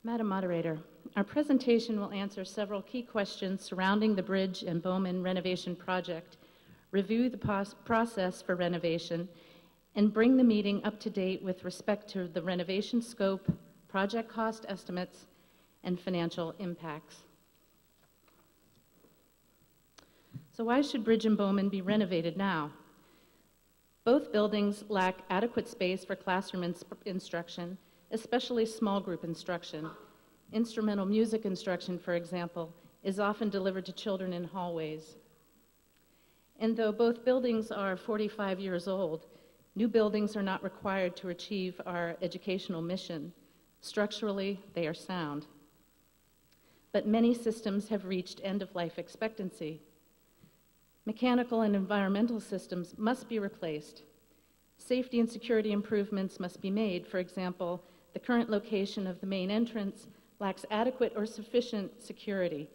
Madam Moderator, our presentation will answer several key questions surrounding the Bridge and Bowman renovation project, review the process for renovation, and bring the meeting up to date with respect to the renovation scope, project cost estimates, and financial impacts. So why should Bridge and Bowman be renovated now? Both buildings lack adequate space for classroom instruction, especially small group instruction. Instrumental music instruction, for example, is often delivered to children in hallways. And though both buildings are 45 years old, new buildings are not required to achieve our educational mission. Structurally, they are sound. But many systems have reached end-of-life expectancy. Mechanical and environmental systems must be replaced. Safety and security improvements must be made. For example, the current location of the main entrance lacks adequate or sufficient security.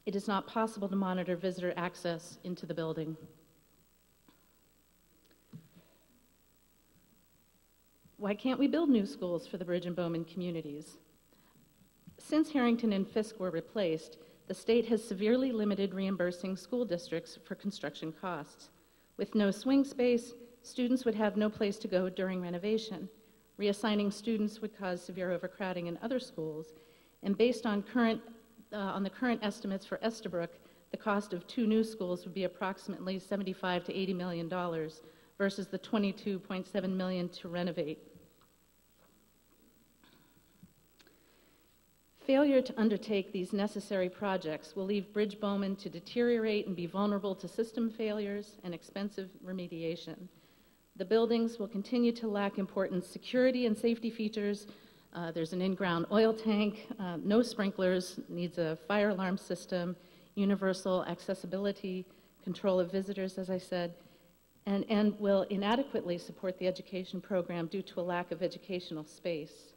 It is not possible to monitor visitor access into the building. Why can't we build new schools for the Bridge and Bowman communities? Since Harrington and Fisk were replaced, the state has severely limited reimbursing school districts for construction costs. With no swing space, students would have no place to go during renovation. Reassigning students would cause severe overcrowding in other schools, and based on the current estimates for Estabrook, the cost of 2 new schools would be approximately $75 to $80 million versus the $22.7 million to renovate. Failure to undertake these necessary projects will leave Bridge Bowman to deteriorate and be vulnerable to system failures and expensive remediation. The buildings will continue to lack important security and safety features. There's an in-ground oil tank, no sprinklers, needs a fire alarm system, universal accessibility, control of visitors, as I said, and will inadequately support the education program due to a lack of educational space.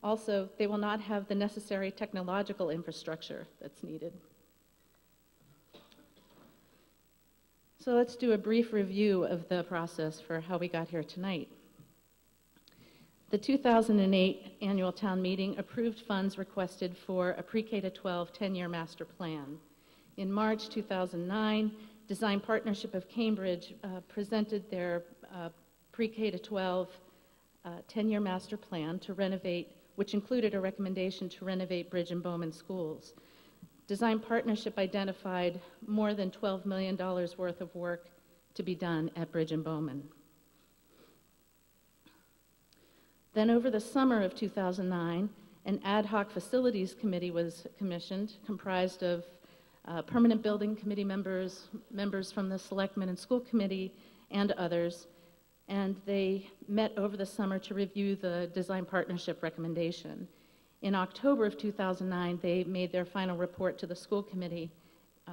Also, they will not have the necessary technological infrastructure that's needed. So let's do a brief review of the process for how we got here tonight. The 2008 annual town meeting approved funds requested for a pre-K to 12 10-year master plan. In March 2009, Design Partnership of Cambridge presented their pre-K to 12 10-year master plan to renovate, which included a recommendation to renovate Bridge and Bowman schools. Design Partnership identified more than $12 million worth of work to be done at Bridge and Bowman. Then over the summer of 2009, an ad hoc facilities committee was commissioned, comprised of permanent building committee members, members from the selectmen and school committee, and others, and they met over the summer to review the Design Partnership recommendation. In October of 2009, they made their final report to the school committee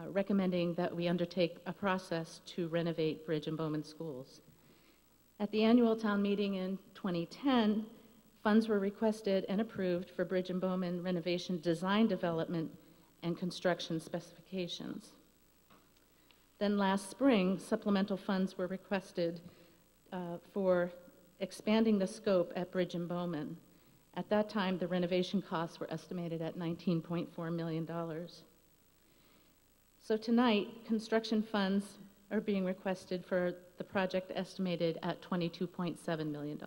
recommending that we undertake a process to renovate Bridge and Bowman schools. At the annual town meeting in 2010, funds were requested and approved for Bridge and Bowman renovation design development and construction specifications. Then last spring, supplemental funds were requested for expanding the scope at Bridge and Bowman. At that time, the renovation costs were estimated at $19.4 million. So tonight, construction funds are being requested for the project estimated at $22.7 million.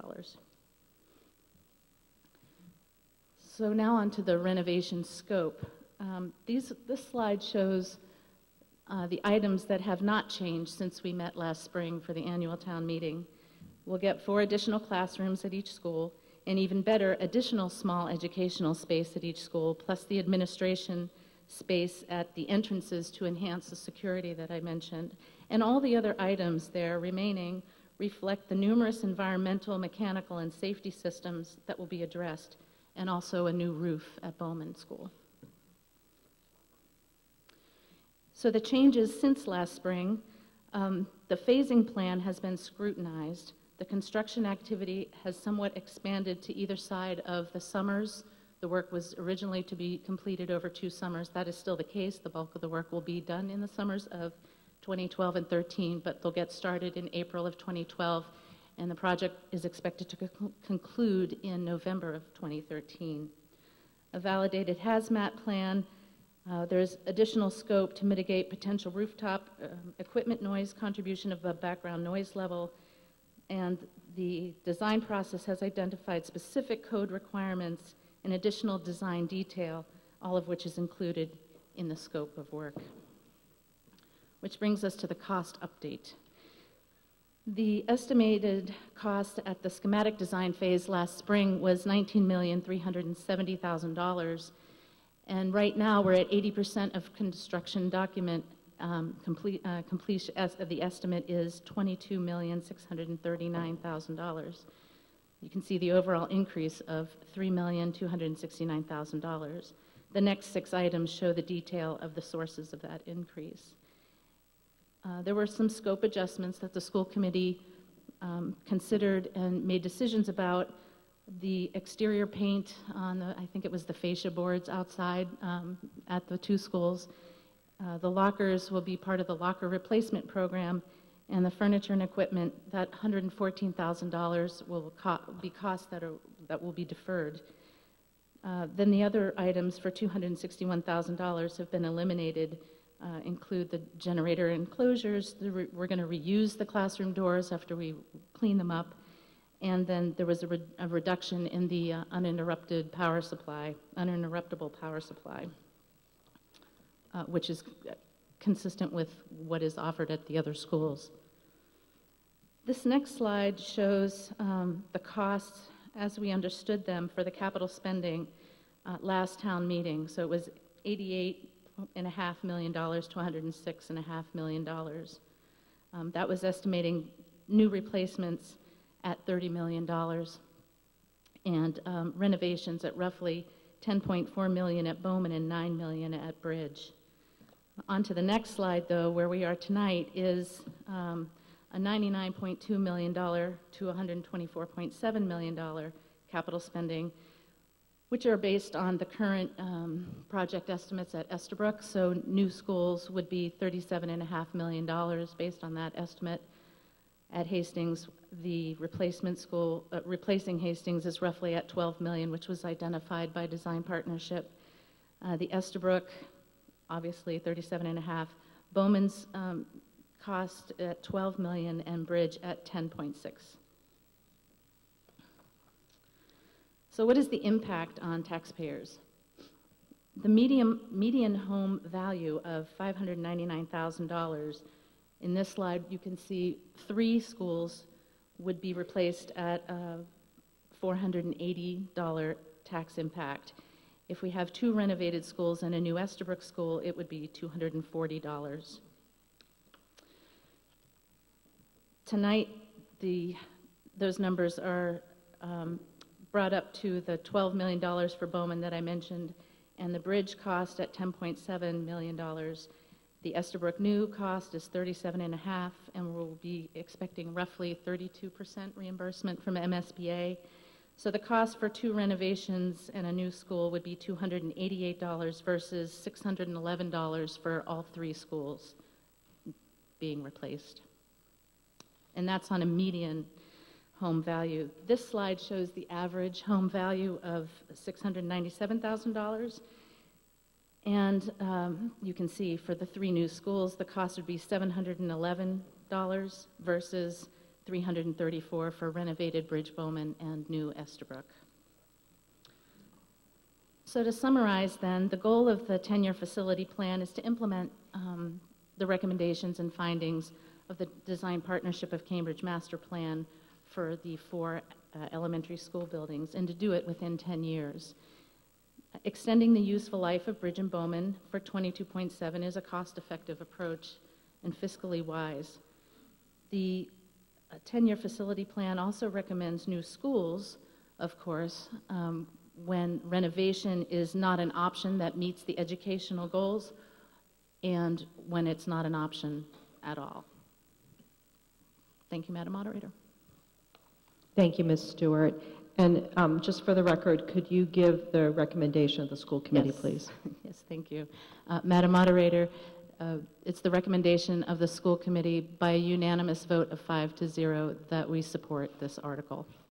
So now on to the renovation scope. This slide shows the items that have not changed since we met last spring for the annual town meeting. We'll get 4 additional classrooms at each school, and even better, additional small educational space at each school, plus the administration space at the entrances to enhance the security that I mentioned. And all the other items there remaining reflect the numerous environmental, mechanical, and safety systems that will be addressed, and also a new roof at Bowman School. So the changes since last spring, the phasing plan has been scrutinized. The construction activity has somewhat expanded to either side of the summers. The work was originally to be completed over 2 summers. That is still the case. The bulk of the work will be done in the summers of 2012 and 13, but they'll get started in April of 2012 and the project is expected to conclude in November of 2013. A validated hazmat plan. There's additional scope to mitigate potential rooftop equipment noise contribution of the background noise level, and the design process has identified specific code requirements and additional design detail, all of which is included in the scope of work. Which brings us to the cost update. The estimated cost at the schematic design phase last spring was $19,370,000, and right now we're at 80% of construction document completion. The estimate is $22,639,000. You can see the overall increase of $3,269,000. The next 6 items show the detail of the sources of that increase. There were some scope adjustments that the school committee considered and made decisions about. The exterior paint on the, I think it was the fascia boards outside at the 2 schools. The lockers will be part of the locker replacement program, and the furniture and equipment, that $114,000 will be costs that will be deferred. Then the other items for $261,000 have been eliminated, include the generator enclosures. We're going to reuse the classroom doors after we clean them up. And then there was a reduction in the uninterruptible power supply, which is consistent with what is offered at the other schools. This next slide shows the costs as we understood them for the capital spending last town meeting. So it was $88.5 million to $106.5 million. That was estimating new replacements at $30 million and renovations at roughly $10.4 million at Bowman and $9 million at Bridge. On to the next slide, though, where we are tonight is a $99.2 million to $124.7 million capital spending, which are based on the current project estimates at Estabrook. So new schools would be $37.5 million based on that estimate. At Hastings, the replacement school, replacing Hastings is roughly at $12 million, which was identified by Design Partnership. The Estabrook, obviously $37.5. Bowman's cost at $12 million and Bridge at $10.6. So what is the impact on taxpayers? The median home value of $599,000. In this slide, you can see 3 schools would be replaced at a $480 tax impact. If we have 2 renovated schools and a new Estabrook school, it would be $240. Tonight, those numbers are brought up to the $12 million for Bowman that I mentioned, and the Bridge cost at $10.7 million. The Estabrook new cost is $37.5, and we'll be expecting roughly 32% reimbursement from MSBA. So the cost for 2 renovations and a new school would be $288 versus $611 for all 3 schools being replaced. And that's on a median home value. This slide shows the average home value of $697,000. And you can see for the 3 new schools, the cost would be $711 versus $334 for renovated Bridge Bowman and new Estabrook. So to summarize then, the goal of the 10-year facility plan is to implement the recommendations and findings of the Design Partnership of Cambridge Master Plan for the 4 elementary school buildings, and to do it within 10 years. Extending the useful life of Bridge and Bowman for 22.7 is a cost-effective approach and fiscally wise. The 10-year facility plan also recommends new schools, of course, when renovation is not an option that meets the educational goals and when it's not an option at all. Thank you, Madam Moderator. Thank you, Ms. Stewart. And just for the record, could you give the recommendation of the school committee, Yes. please? Yes, thank you. Madam Moderator, it's the recommendation of the school committee by a unanimous vote of 5-0 that we support this article.